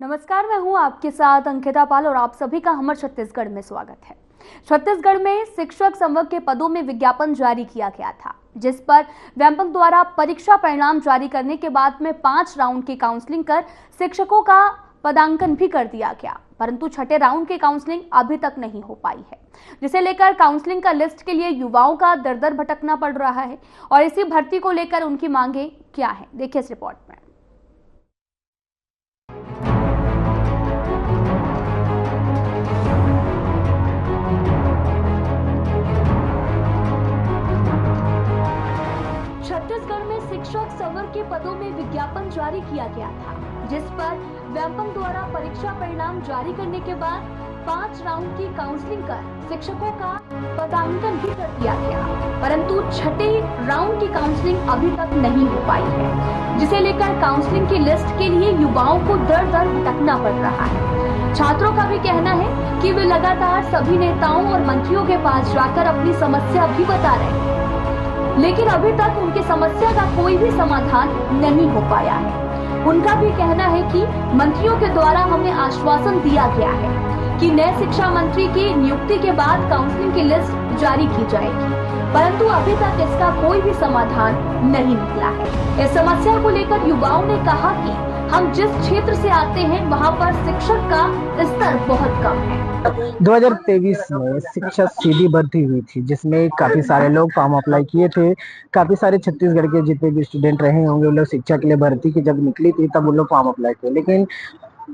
नमस्कार, मैं हूं आपके साथ अंकिता पाल और आप सभी का हमर छत्तीसगढ़ में स्वागत है। छत्तीसगढ़ में शिक्षक संवर्ग के पदों में विज्ञापन जारी किया गया था, जिस पर व्यापमं द्वारा परीक्षा परिणाम जारी करने के बाद में 5 राउंड की काउंसलिंग कर शिक्षकों का पदांकन भी कर दिया गया, परंतु छठे राउंड की काउंसलिंग अभी तक नहीं हो पाई है, जिसे लेकर काउंसलिंग का लिस्ट के लिए युवाओं का दर दर भटकना पड़ रहा है। और इसी भर्ती को लेकर उनकी मांगे क्या है, देखिए इस रिपोर्ट में। छत्तीसगढ़ में शिक्षक संवर्ग के पदों में विज्ञापन जारी किया गया था, जिस पर व्यापमं द्वारा परीक्षा परिणाम जारी करने के बाद 5 राउंड की काउंसलिंग कर शिक्षकों का पदांकन भी कर दिया गया, परंतु छठे राउंड की काउंसलिंग अभी तक नहीं हो पाई है, जिसे लेकर काउंसलिंग की लिस्ट के लिए युवाओं को दर दर भटकना पड़ रहा है। छात्रों का भी कहना है कि वे लगातार सभी नेताओं और मंत्रियों के पास जाकर अपनी समस्या भी बता रहे हैं, लेकिन अभी तक उनकी समस्या का कोई भी समाधान नहीं हो पाया है। उनका भी कहना है कि मंत्रियों के द्वारा हमें आश्वासन दिया गया है कि नए शिक्षा मंत्री की नियुक्ति के बाद काउंसलिंग की लिस्ट जारी की जाएगी, परंतु अभी तक इसका कोई भी समाधान नहीं निकला है। इस समस्या को लेकर युवाओं ने कहा कि हम जिस क्षेत्र से आते हैं वहां पर शिक्षक का स्तर बहुत कम है। 2023 में शिक्षक सीधी भर्ती हुई थी, जिसमें काफी सारे लोग फॉर्म अप्लाई किए थे। काफी सारे छत्तीसगढ़ के जितने भी स्टूडेंट रहे होंगे उन लोग शिक्षा के लिए भर्ती की जब निकली थी तब उन लोग फॉर्म अप्लाई किए, लेकिन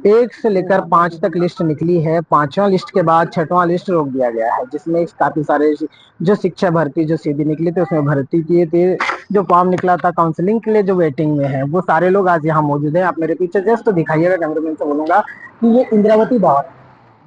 1 से लेकर 5 तक लिस्ट निकली है। 5वां लिस्ट के बाद 6वां लिस्ट रोक दिया गया है, जिसमें काफी सारे जो शिक्षा भर्ती जो सीधी निकली थी उसमें भर्ती किए थे। जो फॉर्म निकला था काउंसलिंग के लिए जो वेटिंग में है वो सारे लोग आज यहाँ मौजूद हैं। आप मेरे पीछे जस्ट तो दिखाइएगा, कैमरामैन से बोलूंगा कि ये इंद्रावती भवन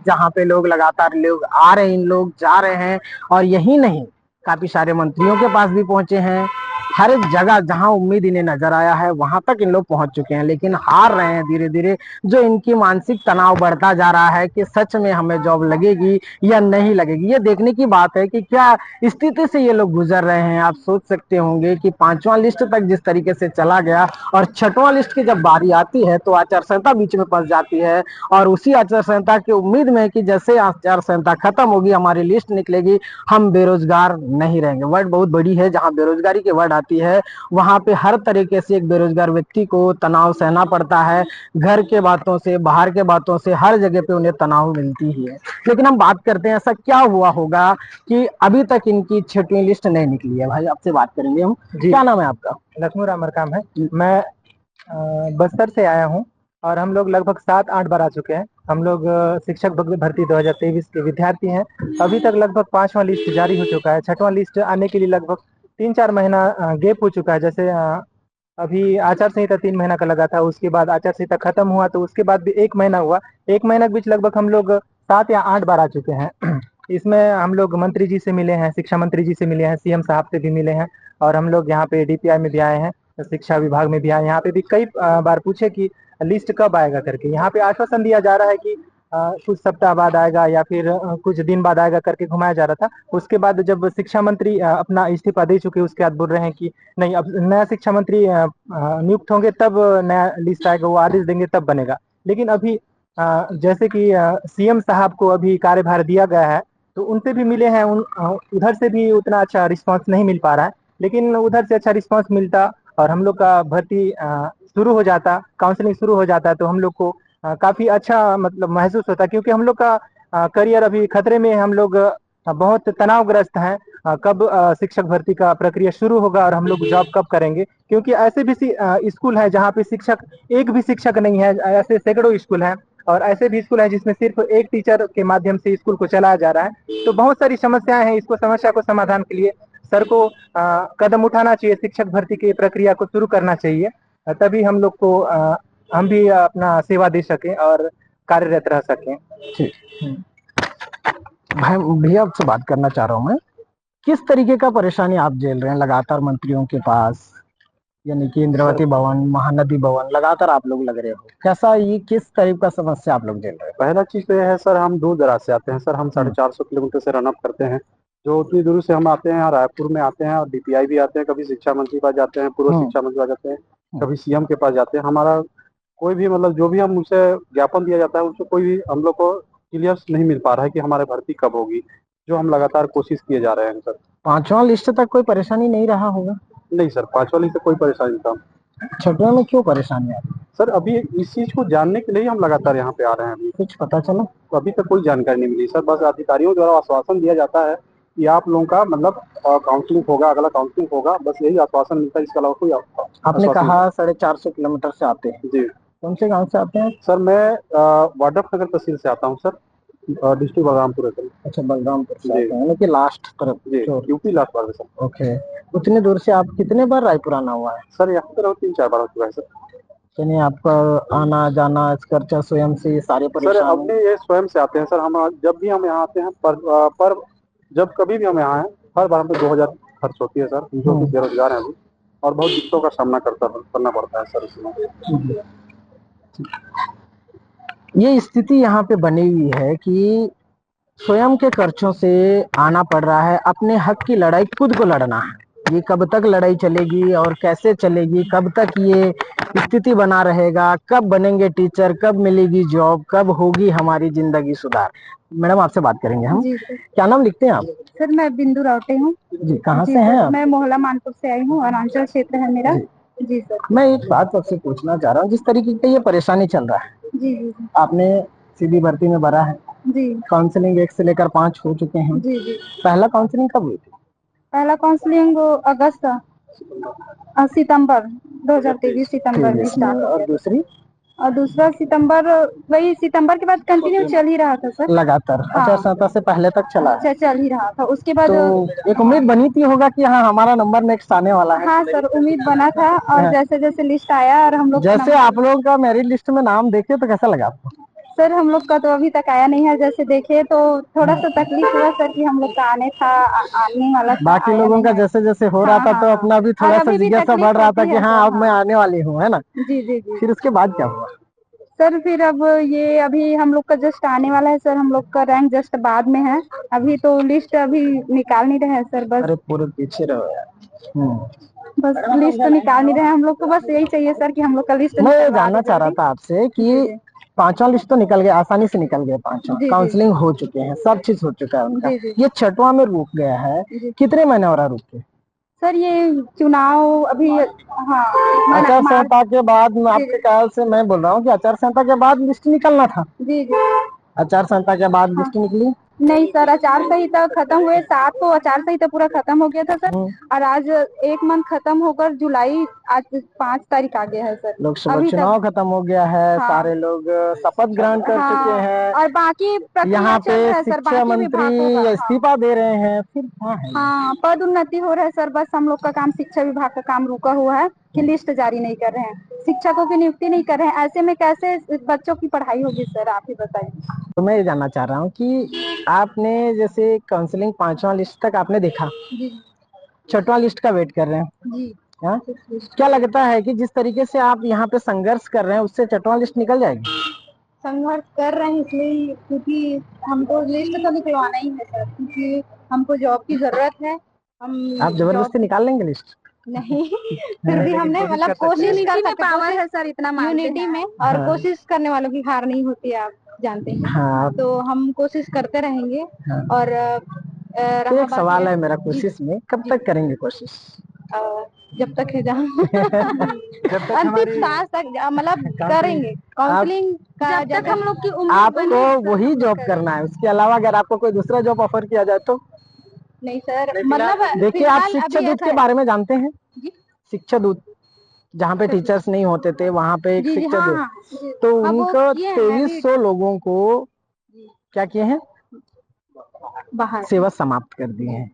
जहाँ पे लोग लगातार लोग आ रहे हैं, इन लोग जा रहे हैं। और यही नहीं, काफी सारे मंत्रियों के पास भी पहुंचे हैं। हर एक जगह जहां उम्मीद इन्हें नजर आया है वहां तक इन लोग पहुंच चुके हैं, लेकिन हार रहे हैं धीरे धीरे। जो इनकी मानसिक तनाव बढ़ता जा रहा है कि सच में हमें जॉब लगेगी या नहीं लगेगी, ये देखने की बात है कि क्या स्थिति से ये लोग गुजर रहे हैं। आप सोच सकते होंगे कि 5वां लिस्ट तक जिस तरीके से चला गया और 6वां लिस्ट की जब बारी आती है तो आचार संहिता बीच में फंस जाती है, और उसी आचार संहिता की उम्मीद में कि जैसे आचार संहिता खत्म होगी हमारी लिस्ट निकलेगी, हम बेरोजगार नहीं रहेंगे। वर्ड बहुत बड़ी है, जहां बेरोजगारी की वर्ड आती है वहां पे हर तरीके से एक बेरोजगार व्यक्ति को तनाव सहना पड़ता है। घर के बातों से, बाहर के बातों से, हर जगह पे उन्हें तनाव मिलती ही है। लेकिन हम बात करते हैं ऐसा क्या हुआ होगा कि अभी तक इनकी 6वीं लिस्ट नहीं निकली है। भाई आपसे बात करेंगे हम। क्या नाम है आपका? लक्ष्मण रामर काम है। मैं बस्तर से आया हूँ और हम लोग लगभग 7-8 बार आ चुके हैं। हम लोग शिक्षक भर्ती 2023 के विद्यार्थी हैं। अभी तक लगभग 5वां लिस्ट जारी हो चुका है। 6वां लिस्ट आने के लिए लगभग 3-4 महीना गैप हो चुका है। जैसे अभी आचार संहिता 3 महीना का लगा था, उसके बाद आचार संहिता खत्म हुआ तो उसके बाद भी 1 महीना हुआ। 1 महीना के बीच लगभग हम लोग 7 या 8 बार आ चुके हैं। इसमें हम लोग मंत्री जी से मिले हैं, शिक्षा मंत्री जी से मिले हैं, सीएम साहब से भी मिले हैं, और हम लोग यहाँ पे डीपीआई में भी आए हैं, शिक्षा विभाग में भी आए। यहाँ पे भी कई बार पूछे कि लिस्ट कब आएगा करके। यहाँ पे आश्वासन दिया जा रहा है कि कुछ सप्ताह बाद आएगा या फिर कुछ दिन बाद आएगा करके घुमाया जा रहा था। उसके बाद जब शिक्षा मंत्री अपना इस्तीफा दे चुके उसके बाद बोल रहे हैं कि नहीं, अब नया शिक्षा मंत्री नियुक्त होंगे तब नया लिस्ट आएगा, वो आदेश देंगे तब बनेगा। लेकिन अभी जैसे कि सीएम साहब को अभी कार्यभार दिया गया है तो उनसे भी मिले हैं, उधर से भी उतना अच्छा रिस्पांस नहीं मिल पा रहा है। लेकिन उधर से अच्छा रिस्पांस मिलता और हम लोग का भर्ती शुरू हो जाता, काउंसलिंग शुरू हो जाता, तो हम लोग को काफी अच्छा मतलब महसूस होता, क्योंकि हम लोग का करियर अभी खतरे में है। हम लोग बहुत तनावग्रस्त हैं। कब शिक्षक भर्ती का प्रक्रिया शुरू होगा और हम लोग जॉब कब करेंगे, क्योंकि ऐसे भी स्कूल है जहाँ पे शिक्षक एक भी शिक्षक नहीं है। ऐसे सैकड़ों स्कूल हैं और ऐसे भी स्कूल है जिसमें सिर्फ एक टीचर के माध्यम से स्कूल को चलाया जा रहा है। तो बहुत सारी समस्याएं हैं। इसको समस्या को समाधान के लिए सर को कदम उठाना चाहिए, शिक्षक भर्ती की प्रक्रिया को शुरू करना चाहिए, तभी हम लोग को हम भी अपना सेवा दे सकें और कार्यरत रह सकें। ठीक भाई, भैया आपसे बात करना चाह रहा हूँ मैं, किस तरीके का परेशानी आप झेल रहे हैं लगातार मंत्रियों के पास, यानी कि इंद्रावती भवन, महानदी भवन, लगातार आप लोग लग रहे हो, कैसा ये किस टाइप का समस्या आप लोग झेल रहे हो? पहला चीज तो यह है सर, हम दूर दराज से आते हैं सर। हम 450 किलोमीटर से रनअप करते हैं। जो उतनी दूर से हम आते हैं, रायपुर में आते हैं और डीपीआई भी आते हैं, कभी शिक्षा मंत्री के पास जाते हैं, पूर्व शिक्षा मंत्री पास जाते हैं, कभी सीएम के पास जाते हैं। हमारा कोई भी मतलब जो भी हम उनसे ज्ञापन दिया जाता है उससे कोई भी हम लोग को क्लियर नहीं मिल पा रहा है कि हमारे भर्ती कब होगी, जो हम लगातार कोशिश किए जा रहे हैं सर। 5वां लिस्ट तक कोई परेशानी नहीं रहा होगा? नहीं सर, 5 वाली से कोई परेशानी नहीं था। 6वां में क्यों परेशानी आ रही? सर अभी इस चीज को जानने के लिए ही हम लगातार यहाँ पे आ रहे हैं। अभी कुछ पता चला? तो अभी तक कोई जानकारी नहीं मिली सर, बस अधिकारियों द्वारा आश्वासन दिया जाता है कि आप लोगों का मतलब काउंसलिंग होगा, अगला काउंसलिंग होगा, बस यही आश्वासन मिलता है, इसके अलावा कोई आपने आश्वासन कहा 450 किलोमीटर से आते हैं, जी कौन से गांव से आते हैं? सर मैं वाड्रफनगर तहसील से आता हूँ सर, डिस्ट्रिक्ट बलरामपुर है सर। अच्छा, बलरामपुर से जी आते हैं, यानी कि लास्ट तरफ जी, चोर। यूपी लास्ट बार में सर। ओके, उतने दूर से आप कितने बार रायपुर आना हुआ है? सर यहाँ पर 3-4 बार हो चुका है सर। यानी आपका आना जाना खर्चा स्वयं से, ये सारे सर परेशानी? अपने ये स्वयं से आते हैं सर, हम जब भी हम यहाँ आते हैं पर जब कभी भी हम यहाँ आए हर बार हमें 2000 खर्च होती है सर, जो कि बेरोजगार हैं अभी और बहुत दिक्कतों का सामना करना पड़ता है सर इसमें। ये स्थिति यहाँ पे बनी हुई है कि स्वयं के खर्चों से आना पड़ रहा है, अपने हक की लड़ाई खुद को लड़ना है। ये कब तक लड़ाई चलेगी और कैसे चलेगी, कब तक ये स्थिति बना रहेगा, कब बनेंगे टीचर, कब मिलेगी जॉब, कब होगी हमारी जिंदगी सुधार? मैडम आपसे बात करेंगे हम। जी सर। क्या नाम लिखते हैं आप? सर मैं बिंदु रावटे हूँ। जी, कहाँ जी से हैं सर, आप? मैं मोहला मानपुर से आई हूँ, अरुणाचल क्षेत्र है मेरा। जी सर। मैं एक बात आपसे पूछना चाह रहा हूँ, जिस तरीके का ये परेशानी चल रहा है, जी जी जी आपने सीधी भर्ती में भरा है, जी काउंसलिंग 1 से लेकर 5 हो चुके हैं, जी जी। पहला काउंसलिंग कब हुई थी? पहला काउंसलिंग अगस्त सितंबर 2023 सितंबर में 23 में, स्टार्ट हो और गया था। दूसरी और दूसरा सितंबर, वही सितंबर के बाद कंटिन्यू चल ही रहा था सर। लगातार हाँ। आचार संहिता से पहले तक चला है, अच्छा, चल ही रहा था। उसके बाद तो एक उम्मीद बनी थी होगा कि हाँ हमारा नंबर नेक्स्ट आने वाला है। हाँ सर, उम्मीद बना था। और हाँ। जैसे जैसे लिस्ट आया और हम लोग का जैसे नंबर, आप लोगों का मेरिट लिस्ट में नाम देखे तो कैसा लगा आपको? सर हम लोग का तो अभी तक आया नहीं है। जैसे देखे तो थोड़ा सा तकलीफ हुआ सर कि हम लोग का आने वाला था, बाकी आया लोगों नहीं का है। जैसे जैसे हो रहा था, तो अपना भी और थोड़ा सा अभी भी जिज्ञासा तकलीफ बढ़ रहा था होती कि है हाँ सर। अब मैं आने वाली हूँ, है ना? जी जी जी। फिर उसके बाद क्या हुआ? सर फिर अब ये अभी हम लोग का जस्ट आने वाला है सर, हम लोग का रैंक जस्ट बाद में है। अभी तो लिस्ट अभी निकाल नहीं रहे हैं सर, बस अरे पूरे पीछे रहो यार। बस लिस्ट निकाल नहीं रहे हैं हम लोग को। बस यही चाहिए सर कि हम लोग का लिस्ट मैं ये निकलवा जानना दे चाह रहा जल्दी। था आपसे जी कि जी 5वां लिस्ट तो निकल गया, आसानी से निकल गया, 5वां जी जी काउंसलिंग हो चुके हैं, सब चीज हो चुका है उनका, जी जी ये 6वां में रुक गया है, जी। कितने महीने और रुक के? सर ये चुनाव अभी, हाँ, आचार मार्च। संहिता के बाद जी आपके ख्याल से मैं बोल रहा हूँ कि आचार संहिता के बाद लिस्ट निकलना था। जी जी। आचार संहिता के बाद लिस्ट निकली? नहीं सर, आचार संहिता खत्म हुए 7 को आचार संहिता पूरा खत्म हो गया था सर। और आज 1 मंथ खत्म होकर जुलाई आज 5 तारीख आ गया है सर। लोकसभा अभी चुनाव खत्म हो गया है, हाँ। सारे लोग शपथ ग्रहण कर चुके हैं, और बाकी प्रक्रिया यहाँ चल पे रहा है सर, शिक्षा बाकी विभागों का। मंत्री इस्तीफा दे रहे हैं, फिर क्या है? हाँ, पद उन्नति हो रहा है सर। बस हम लोग का काम, शिक्षा विभाग का काम रुका हुआ है कि लिस्ट जारी नहीं कर रहे हैं, शिक्षकों की नियुक्ति नहीं कर रहे हैं। ऐसे में कैसे बच्चों की पढ़ाई होगी सर, आप ही बताइए। तो मैं ये जानना चाह रहा हूँ कि आपने जैसे काउंसलिंग 5वां लिस्ट तक आपने देखा, जी 6वां लिस्ट का वेट कर रहे हैं, जी। हाँ? क्या लगता है कि जिस तरीके से आप यहाँ पे संघर्ष कर रहे हैं उससे 6वां लिस्ट निकल जाएगी? संघर्ष कर रहे हैं इसलिए क्योंकि हमको लिस्ट तो निकलवाना ही है सर, क्योंकि हमको जॉब की जरूरत है। हम आप जबरदस्ती निकाल लेंगे लिस्ट? नहीं, फिर भी हमने मतलब कोशिश कर सकते, पावर है सर इतना, यूनिटी में। और हाँ। कोशिश करने वालों की हार नहीं होती है, आप जानते हैं। हाँ। तो हम कोशिश करते रहेंगे। हाँ। और तो एक सवाल है मेरा कोशिश में, कब तक करेंगे कोशिश? जब तक है जहाँ अंतिम सांस तक मतलब करेंगे काउंसलिंग का, जब तक हम लोग की उम्र आपको वही जॉब करना है, उसके अलावा अगर आपको कोई दूसरा जॉब ऑफर किया जाए तो? नहीं सर, मतलब देखिए, आप शिक्षा दूत के बारे में जानते हैं? शिक्षा दूत, जहाँ पे टीचर्स नहीं होते थे वहाँ पे एक शिक्षा दूत, तो उनको 2300 लोगों को क्या किए हैं, बाहर सेवा समाप्त कर दिए हैं।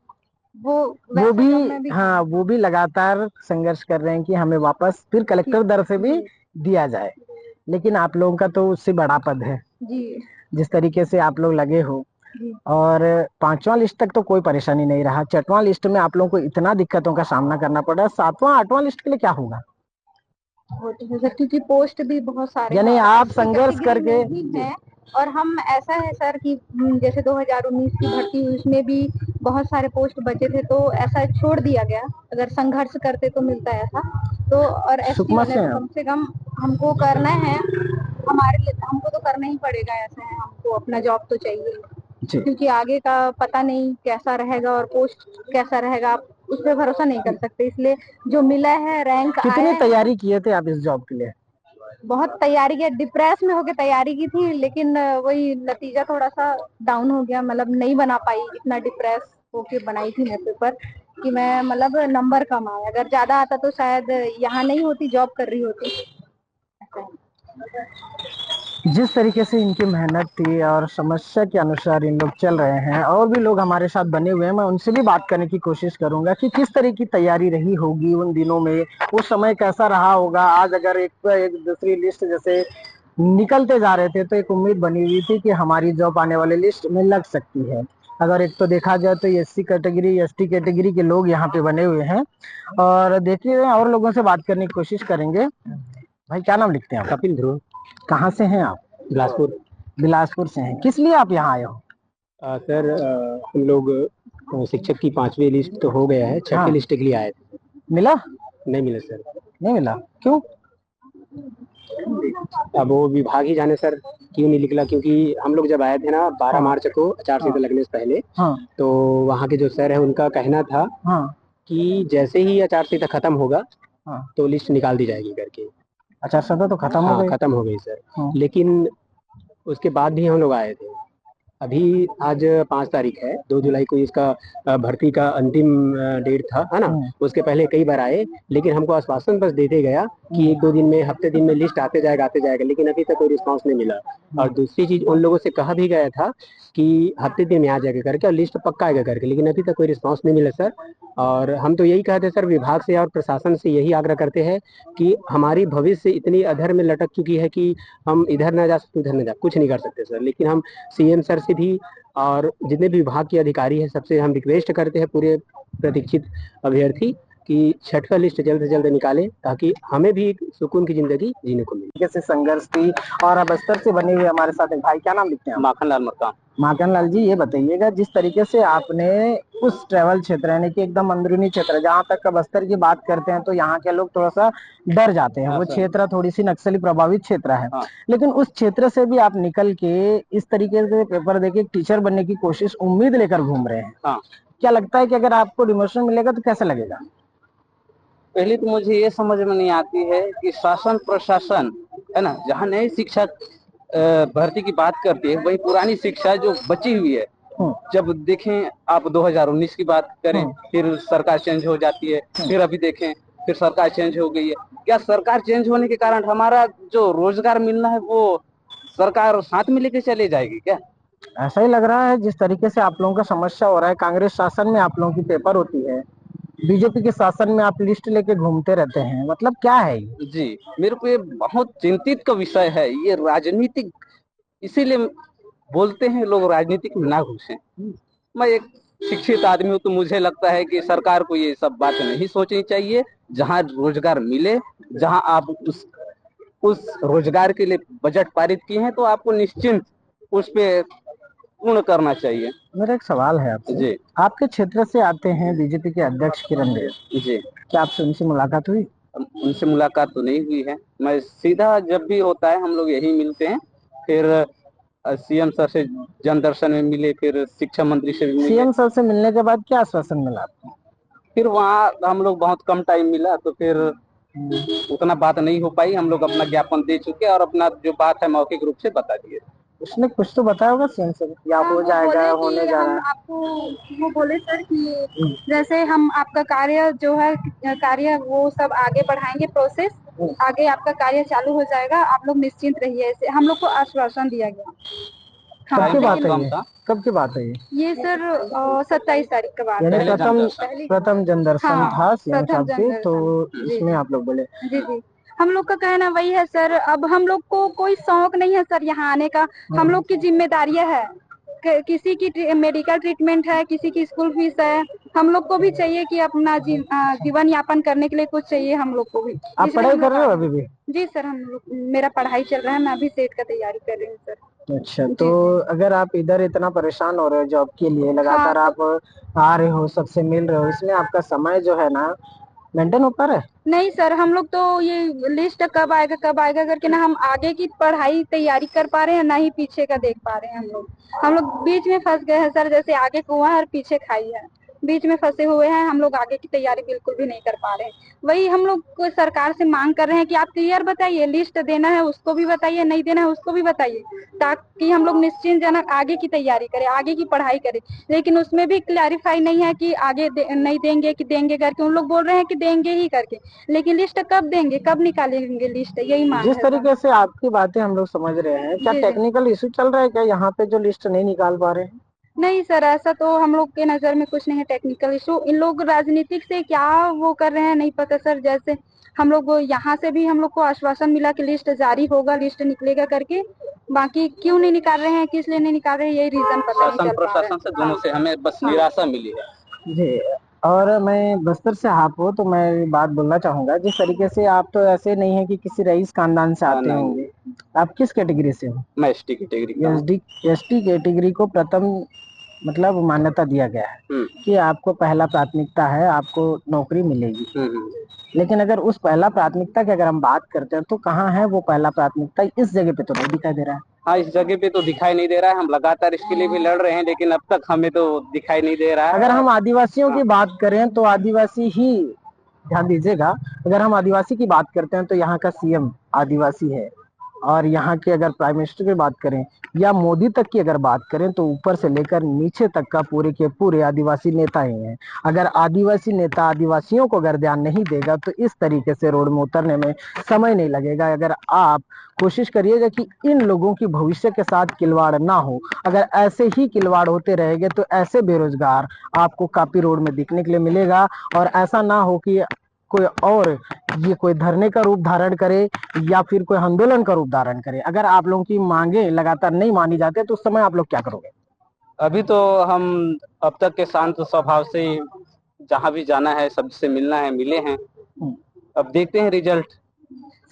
वो भी हाँ, वो भी लगातार संघर्ष कर रहे हैं कि हमें वापस फिर कलेक्टर दर से भी दिया जाए, लेकिन आप लोगों का तो उससे बड़ा पद है जी। जिस तरीके से आप लोग लगे हो। और 5वां लिस्ट तक तो कोई परेशानी नहीं रहा, 6वां लिस्ट में आप लोगों को इतना दिक्कतों का सामना करना पड़ रहा है, 7वां 8वां लिस्ट के लिए क्या होगा? वो तो है सर, क्योंकि पोस्ट भी बहुत सारे, यानी आप संघर्ष करके, और हम ऐसा है सर कि जैसे 2019 की भर्ती हुई उसमें भी बहुत सारे पोस्ट बचे थे, तो ऐसा छोड़ दिया गया। अगर संघर्ष करते तो मिलता है ऐसा। तो और एसटी सुकमा वाले से तो हैं आप? कम से कम हमको करना है, हमारे लिए हमको तो करना ही पड़ेगा। ऐसा है, हमको अपना जॉब तो चाहिए, जी। क्योंकि आगे का पता नहीं कैसा रहेगा और पोस्ट कैसा रहेगा, आप उस पर भरोसा नहीं कर सकते। इसलिए जो मिला है, रैंक आया कितनी है। तैयारी किए थे आप इस जॉब के लिए? बहुत तैयारी की, डिप्रेस में होके तैयारी की थी, लेकिन वही नतीजा थोड़ा सा डाउन हो गया। मतलब नहीं बना पाई, इतना डिप्रेस होके बनाई थी मैं पेपर कि मैं मतलब नंबर कम आए। अगर ज्यादा आता तो शायद यहाँ नहीं होती, जॉब कर रही होती। जिस तरीके से इनकी मेहनत थी और समस्या के अनुसार इन लोग चल रहे हैं, और भी लोग हमारे साथ बने हुए हैं, मैं उनसे भी बात करने की कोशिश करूंगा कि किस तरह की तैयारी रही होगी उन दिनों में, उस समय कैसा रहा होगा। आज अगर एक दूसरी लिस्ट जैसे निकलते जा रहे थे तो एक उम्मीद बनी हुई थी कि हमारी जॉब आने वाले लिस्ट में लग सकती है। अगर एक तो देखा जाए तो एससी कैटेगरी, एसटी कैटेगरी के लोग यहाँ पे बने हुए हैं। और देखिए और लोगों से बात करने की कोशिश करेंगे। भाई क्या नाम लिखते हैं आप? कपिल ध्रुव। कहाँ से हैं आप? बिलासपुर। बिलासपुर से हैं। किस लिए आप यहाँ आए हो? सर हम लोग शिक्षक की 5वीं लिस्ट तो हो गया है, 6ठी हाँ। लिस्ट के लिए आए थे। मिला? नहीं मिला सर। नहीं मिला, क्यों? अब वो विभाग ही जाने सर क्यों नहीं निकला, क्योंकि हम लोग जब आए थे ना 12 मार्च को आचार संहिता लगने से पहले, हाँ तो वहाँ के जो सर है उनका कहना था हाँ कि जैसे ही आचार संहिता खत्म होगा हाँ। तो लिस्ट निकाल दी जाएगी करके। आचार संहिता तो खत्म हो हाँ गई। खत्म हो गई सर। हाँ। लेकिन उसके बाद भी हम लोग आए थे। अभी आज 5 तारीख है, 2 जुलाई को इसका भर्ती का अंतिम डेट था, है ना। उसके पहले कई बार आए, लेकिन हमको आश्वासन बस देते गया कि 1-2 दिन में, हफ्ते दिन में लिस्ट आते जाएगा, लेकिन अभी तक कोई रिस्पांस नहीं मिला। और दूसरी चीज, उन लोगों से कहा भी गया था कि हफ्ते दिन में आ जाएगा करके और लिस्ट पक्का आएगा करके, लेकिन अभी तक कोई रिस्पांस नहीं मिला सर। और हम तो यही कहते हैं सर, विभाग से और प्रशासन से यही आग्रह करते हैं कि हमारी भविष्य इतनी अधर में लटक चुकी है कि हम इधर ना जा सकते, उधर ना जा, कुछ नहीं कर सकते सर। लेकिन हम सीएम सर से भी और जितने भी विभाग के अधिकारी हैं सबसे हम रिक्वेस्ट करते हैं, पूरे प्रतीक्षित अभ्यर्थी, कि 6वां लिस्ट जल्द से जल्द निकालें ताकि हमें भी एक सुकून की जिंदगी जीने को मिले। कैसे संघर्ष थी। और अब बस्तर से बने हुए हमारे साथ एक भाई, क्या नाम लिखते हैं? माखनलाल मक्का। माखनलाल जी, ये बताइएगा जिस तरीके से आपने उस ट्रेवल क्षेत्र यानी कि एकदम अंदरूनी क्षेत्र, जहाँ तक का बस्तर की बात करते हैं तो यहाँ के लोग थोड़ा सा डर जाते हैं। वो क्षेत्र थोड़ी सी नक्सली प्रभावित क्षेत्र है। लेकिन उस क्षेत्र से भी आप निकल के इस तरीके से पेपर देके टीचर बनने की कोशिश, उम्मीद लेकर घूम रहे हैं। क्या लगता है कि अगर आपको डिमोशन मिलेगा तो कैसा लगेगा? पहले तो मुझे ये समझ में नहीं आती है कि शासन प्रशासन है ना, जहाँ नई शिक्षा भर्ती की बात करती है, वही पुरानी शिक्षा जो बची हुई है, जब देखें आप 2019 की बात करें, फिर सरकार चेंज हो जाती है, फिर अभी देखें फिर सरकार चेंज हो गई है। क्या सरकार चेंज होने के कारण हमारा जो रोजगार मिलना है वो सरकार साथ में लेके चले जाएगी क्या? ऐसा ही लग रहा है। जिस तरीके से आप लोगों का समस्या हो रहा है, कांग्रेस शासन में आप लोगों की पेपर होती है, बीजेपी के शासन में आप लिस्ट लेके घूमते रहते हैं, मतलब क्या है ये? जी, मेरे को ये बहुत चिंतित का विषय है। ये राजनीतिक, इसीलिए बोलते हैं लोग राजनीतिक में ना घुसें। मैं एक शिक्षित आदमी हूँ, तो मुझे लगता है कि सरकार को ये सब बात नहीं सोचनी चाहिए। जहाँ रोजगार मिले, जहाँ आप उस रोजगार के लिए बजट पारित किए हैं, तो आपको निश्चिंत उस पे पूर्ण करना चाहिए। मेरा एक सवाल है आपसे। जी। आपके क्षेत्र से आते हैं बीजेपी के अध्यक्ष किरण देव जी। क्या आपसे उनसे मुलाकात हुई? उनसे मुलाकात तो नहीं हुई है। मैं सीधा जब भी होता है हम लोग यही मिलते हैं। फिर सीएम सर से जन दर्शन में मिले, फिर शिक्षा मंत्री से भी मिले। सीएम सर से मिलने के बाद क्या आश्वासन मिला आपको? फिर वहाँ हम लोग बहुत कम टाइम मिला, तो फिर उतना बात नहीं हो पाई। हम लोग अपना ज्ञापन दे चुके और अपना जो बात है मौखिक रूप से बता दिए। उसने कुछ तो बताया होगा सीएम सर, या हो जाएगा, होने जा रहा है। आपको वो बोले सर कि जैसे हम आपका कार्य जो है, कार्य वो सब आगे बढ़ाएंगे, प्रोसेस आगे आपका कार्य चालू हो जाएगा, आप लोग निश्चिंत रहिए। ऐसे हम लोग को आश्वासन दिया गया। कब की बात है ये? कब की बात है ये सर 27 तारीख का बात यानी है। प्रथम जनदर्शन था सीएम साहब के, तो जनदर्शन। इसमें आप लोग बोले। जी जी, हम लोग का कहना वही है सर। अब हम लोग को कोई शौक नहीं है सर यहाँ आने का, हम लोग की जिम्मेदारियां है किसी की मेडिकल ट्रीटमेंट है, किसी की स्कूल फीस है, हम लोग को भी चाहिए कि अपना जीवन यापन करने के लिए कुछ चाहिए हम लोग को भी। आप इसलिए पढ़ाई हम कर लोग रहे हो अभी भी? जी सर, हम लोग मेरा पढ़ाई चल रहा है, मैं अभी सेट का तैयारी कर रही हूँ सर। अच्छा, जी तो जी। अगर आप इधर इतना परेशान हो रहे हो जॉब के लिए, हाँ लगातार तो आप आ रहे हो, सबसे मिल रहे हो, इसमें आपका समय जो है ना मेंटेन हो पा रहा है? नहीं सर, हम लोग तो ये लिस्ट कब आएगा करके ना हम आगे की पढ़ाई तैयारी कर पा रहे हैं, ना ही पीछे का देख पा रहे हैं। हम लोग बीच में फंस गए हैं सर, जैसे आगे कुआं है और पीछे खाई है, बीच में फंसे हुए हैं। हम लोग आगे की तैयारी बिल्कुल भी नहीं कर पा रहे हैं। वही हम लोग को सरकार से मांग कर रहे हैं कि आप क्लियर बताइए, लिस्ट देना है उसको भी बताइए, नहीं देना है उसको भी बताइए, ताकि हम लोग निश्चिंत जनक आगे की तैयारी करें, आगे की पढ़ाई करें। लेकिन उसमें भी क्लैरिफाई नहीं है कि आगे नहीं देंगे कि देंगे करके। उन लोग बोल रहे हैं कि देंगे ही करके, लेकिन लिस्ट कब देंगे, कब निकालेंगे लिस्ट, यही मांग जिस है सर। तरीके से आपकी बातें हम लोग समझ रहे हैं, क्या जी जी। टेक्निकल इशू चल रहा है क्या यहाँ पे जो लिस्ट नहीं निकाल पा रहे हैं? नहीं सर, ऐसा तो हम लोग के नजर में कुछ नहीं है टेक्निकल इशू। इन लोग राजनीतिक से क्या वो कर रहे हैं नहीं पता सर। जैसे हम लोग यहाँ से भी हम लोग को आश्वासन मिला कि लिस्ट जारी होगा, लिस्ट निकलेगा करके, बाकी क्यों नहीं निकाल रहे हैं, किस लिए नहीं निकाल रहे हैं, यही रीजन पता नहीं शासन चल पा रहा प्रशासन से है। दोनों से हमें बस हाँ निराशा मिली है। जी। और मैं बस्तर से आप हो तो मैं बात बोलना चाहूंगा, जिस तरीके से आप तो ऐसे नहीं है कि किसी रईस खानदान से आते नहीं होंगे। आप किस कैटेगरी से हो? मैं एसटी कैटेगरी का हूँ। एसडी एसटी कैटेगरी को प्रथम मतलब मान्यता दिया गया है हम्म कि आपको पहला प्राथमिकता है, आपको नौकरी मिलेगी। हम्म। लेकिन अगर उस पहला प्राथमिकता की अगर हम बात करते हैं तो कहाँ है वो पहला प्राथमिकता? इस जगह पे तो नहीं दिखाई दे रहा है। हाँ, इस जगह पे तो दिखाई नहीं दे रहा है। हम लगातार इसके लिए भी लड़ रहे हैं, लेकिन अब तक हमें तो दिखाई नहीं दे रहा है। अगर हम आदिवासियों हाँ। की बात करें तो आदिवासी ही, ध्यान दीजिएगा, अगर हम आदिवासी की बात करते हैं तो यहाँ का सीएम आदिवासी है। और यहाँ के अगर प्राइम मिनिस्टर की बात करें या मोदी तक की अगर बात करें तो ऊपर से लेकर नीचे तक का पूरे के पूरे आदिवासी नेता ही हैं। अगर आदिवासी नेता आदिवासियों को अगर ध्यान नहीं देगा तो इस तरीके से रोड में उतरने में समय नहीं लगेगा। अगर आप कोशिश करिएगा कि इन लोगों की भविष्य के साथ खिलवाड़ ना हो, अगर ऐसे ही खिलवाड़ होते रहेंगे तो ऐसे बेरोजगार आपको काफी रोड में दिखने के लिए मिलेगा। और ऐसा ना हो कि कोई और ये कोई धरने का रूप धारण करे या फिर कोई आंदोलन का रूप धारण करे। अगर आप लोगों की मांगे लगातार नहीं मानी जाती तो उस समय आप लोग क्या करोगे? अभी तो हम अब तक के शांत स्वभाव से जहाँ भी जाना है, सबसे मिलना है, मिले हैं। अब देखते हैं रिजल्ट।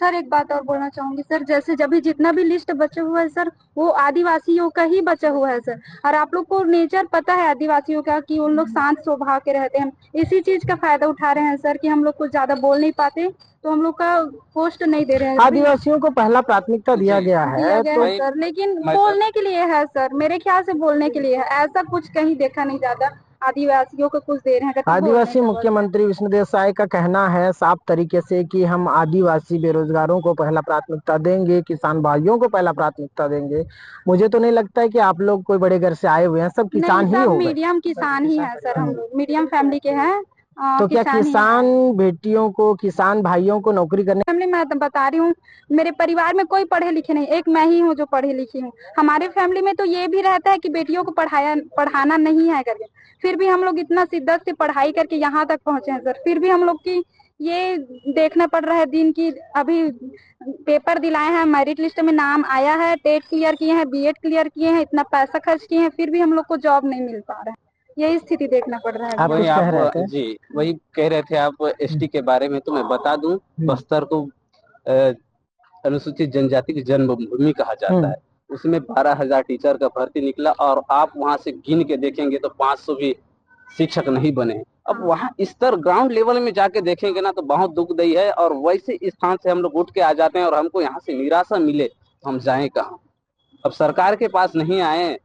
सर एक बात और बोलना चाहूंगी सर, जैसे जब भी जितना भी लिस्ट बचा हुआ है सर, वो आदिवासियों का ही बचा हुआ है सर। और आप लोग को नेचर पता है आदिवासियों का कि उन लोग शांत स्वभाव के रहते हैं। इसी चीज का फायदा उठा रहे हैं सर कि हम लोग को ज्यादा बोल नहीं पाते, तो हम लोग का पोस्ट नहीं दे रहे हैं। आदिवासियों को पहला प्राथमिकता दिया गया दिया है गया तो है सर, लेकिन मैं बोलने के लिए है सर, मेरे ख्याल से बोलने के लिए है। ऐसा कुछ कहीं देखा नहीं जाता आदिवासियों को कुछ दे रहे हैं करके बोलने आदिवासी का बस है। मुख्यमंत्री विष्णुदेव साय का कहना है साफ तरीके से कि हम आदिवासी बेरोजगारों को पहला प्राथमिकता देंगे, किसान भाइयों को पहला प्राथमिकता देंगे। मुझे तो नहीं लगता है कि आप लोग कोई बड़े घर से आए हुए हैं, सब नहीं, किसान ही सब हो गए। मीडियम किसान ही है सर, हम लोग मीडियम फैमिली के हैं, तो क्या किसान ही है। किसान बेटियों को, किसान भाइयों को नौकरी करने? फैमिली मैं तो बता रही हूँ, मेरे परिवार में कोई पढ़े लिखे नहीं, एक मैं ही हूँ जो पढ़ी लिखी हूँ। हमारे फैमिली में तो ये भी रहता है कि बेटियों को पढ़ाना नहीं है करके, फिर भी हम लोग इतना शिद्दत से पढ़ाई करके यहाँ तक पहुंचे हैं सर। फिर भी हम लोग की ये देखना पड़ रहा है दिन की, अभी पेपर दिलाए हैं, मेरिट लिस्ट में नाम आया है, टेट क्लियर किए हैं, बीएड क्लियर किए हैं, इतना पैसा खर्च किए हैं, फिर भी हम लोग को जॉब नहीं मिल पा रहा है। यही स्थिति देखना पड़ रहा है आप अभी। वही कुछ कह आप रहे थे? जी, वही कह रहे थे आप एसटी के बारे में। तो मैं बता दूं, बस्तर को अनुसूचित जनजाति की जन्मभूमि कहा जाता है। उसमें 12,000 टीचर का भर्ती निकला और आप वहां से गिन के देखेंगे तो 500 भी शिक्षक नहीं बने। अब वहां स्तर ग्राउंड लेवल में जाके देखेंगे ना तो बहुत दुखदायी है। और वैसे स्थान से हम लोग उठ के आ जाते हैं और हमको यहाँ से निराशा मिले तो हम जाएं कहाँ? अब सरकार के पास नहीं आए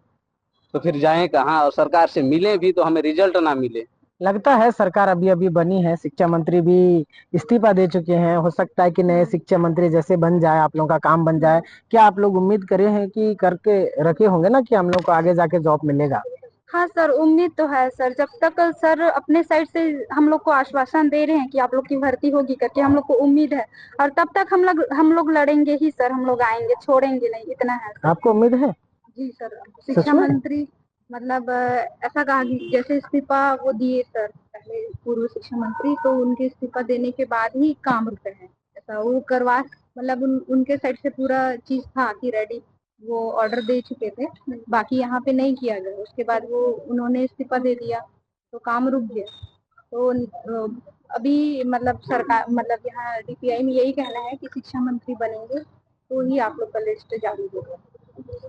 तो फिर जाएं कहाँ? और सरकार से मिले भी तो हमें रिजल्ट ना मिले। लगता है सरकार अभी अभी बनी है, शिक्षा मंत्री भी इस्तीफा दे चुके हैं। हो सकता है कि नए शिक्षा मंत्री जैसे बन जाए, आप लोगों का काम बन जाए। क्या आप लोग उम्मीद करे हैं कि करके रखे होंगे ना कि हम लोग को आगे जाके जॉब मिलेगा? हाँ सर, उम्मीद तो है सर। जब तक सर अपने साइड से हम लोग को आश्वासन दे रहे हैं कि आप लोग की भर्ती होगी करके, हम लोग को उम्मीद है। और तब तक हम लोग लड़ेंगे ही सर, हम लोग आएंगे, छोड़ेंगे नहीं, इतना है सर। आपको उम्मीद है? जी सर। सच शिक्षा में? मंत्री मतलब ऐसा कहा कि जैसे इस्तीफा वो दिए सर पहले पूर्व शिक्षा मंत्री, तो उनके इस्तीफा देने के बाद ही काम रुके हैं। ऐसा वो करवा मतलब उनके साइड से पूरा चीज था कि रेडी वो ऑर्डर दे चुके थे, बाकी यहाँ पे नहीं किया गया। उसके बाद वो उन्होंने इस्तीफा दे दिया तो काम रुक गया। तो अभी मतलब सरकार मतलब यहाँ DPI में यही कहना है कि शिक्षा मंत्री बनेंगे तो ही आप लोग का लिस्ट जारी होगा।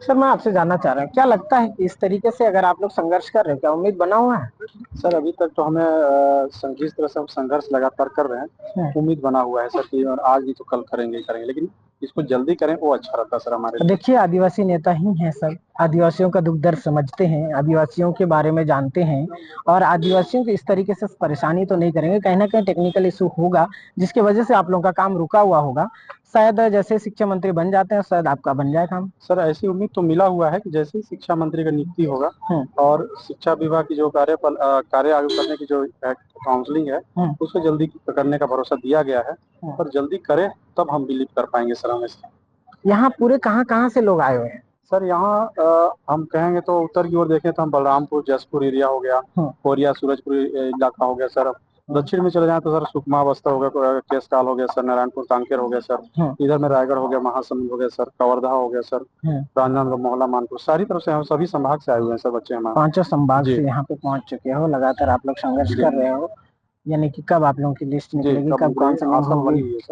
सर मैं आपसे जानना चाह रहा हूँ, क्या लगता है कि इस तरीके से अगर आप लोग संघर्ष कर रहे हो, क्या उम्मीद बना हुआ है? सर अभी तक तो हमें जिस तरह से हम संघर्ष लगातार कर रहे हैं, उम्मीद बना हुआ है सर कि और आज नहीं तो कल करेंगे ही करेंगे, लेकिन इसको जल्दी करें वो अच्छा रहता सर हमारे लिए। देखिए आदिवासी नेता ही हैं सब, आदिवासियों का दुख दर्द समझते हैं, आदिवासियों के बारे में जानते हैं और आदिवासियों को इस तरीके से परेशानी तो नहीं करेंगे। कहीं ना कहीं टेक्निकल इशू होगा जिसकी वजह से आप लोगों का काम रुका हुआ होगा। शायद जैसे शिक्षा मंत्री बन जाते हैं शायद आपका बन जाए काम। सर ऐसी उम्मीद तो मिला हुआ है कि जैसे ही शिक्षा मंत्री का नियुक्ति होगा और शिक्षा विभाग की जो कार्य आगे करने की जो काउंसलिंग है उसको जल्दी करने का भरोसा दिया गया है, और जल्दी करें तब हम बिलीव कर पाएंगे सर हमें। यहाँ पूरे कहाँ से लोग आए हुए हैं? सर यहाँ हम कहेंगे तो उत्तर की ओर देखें तो हम बलरामपुर जसपुर एरिया हो गया, कोरिया सूरजपुर इलाका हो गया सर। दक्षिण में चले जाए तो सर सुकमा बस्ता हो गया, केसकाल हो गया सर, नारायणपुर कांकेर हो गया सर, इधर में रायगढ़ हो गया, महासमुंद हो गया सर, कवर्धा हो गया सर, राजनांदगांव, मोहला, मानपुर, सारी तरफ से हम सभी संभाग से आए हुए हैं सर बच्चे हमारे। 5 संभाग से यहाँ पे पहुंच चुके हो, लगातार आप लोग संघर्ष कर रहे हो, यानी कि कब आप लोगों की लिस्ट निकलेगी, कब काउंसलिंग होगी?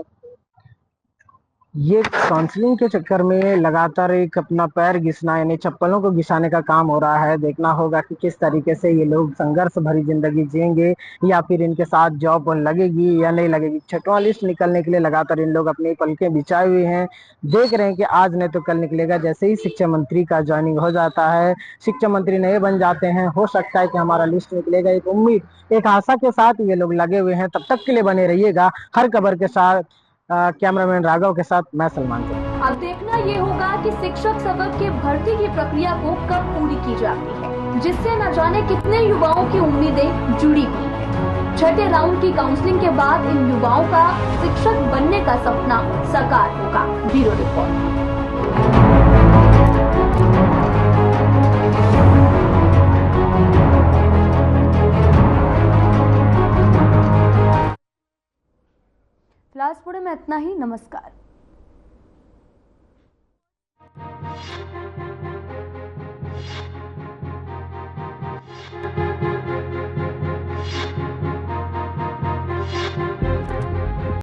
ये काउंसलिंग के चक्कर में लगातार एक अपना पैर घिसना यानी चप्पलों को घिसाने का काम हो रहा है। देखना होगा कि किस तरीके से ये लोग संघर्ष भरी जिंदगी जिएंगे या फिर इनके साथ जॉब लगेगी या नहीं लगेगी। 6वां लिस्ट निकलने के लिए लगातार इन लोग अपनी पलकें बिछाए हुए हैं, देख रहे हैं कि आज नहीं तो कल निकलेगा। जैसे ही शिक्षा मंत्री का ज्वाइनिंग हो जाता है, शिक्षा मंत्री नए बन जाते हैं, हो सकता है कि हमारा लिस्ट निकलेगा। एक उम्मीद, एक आशा के साथ ये लोग लगे हुए हैं। तब तक के लिए बने रहिएगा हर खबर के साथ। कैमरामैन राघव के साथ मैं सलमान। अब देखना ये होगा कि शिक्षक सबक के भर्ती की प्रक्रिया को कब पूरी की जाती है, जिससे न जाने कितने युवाओं की उम्मीदें जुड़ी हुई हैं। 6ठे राउंड की काउंसलिंग के बाद इन युवाओं का शिक्षक बनने का सपना साकार होगा। Bureau report. फिलहाल में इतना ही। नमस्कार।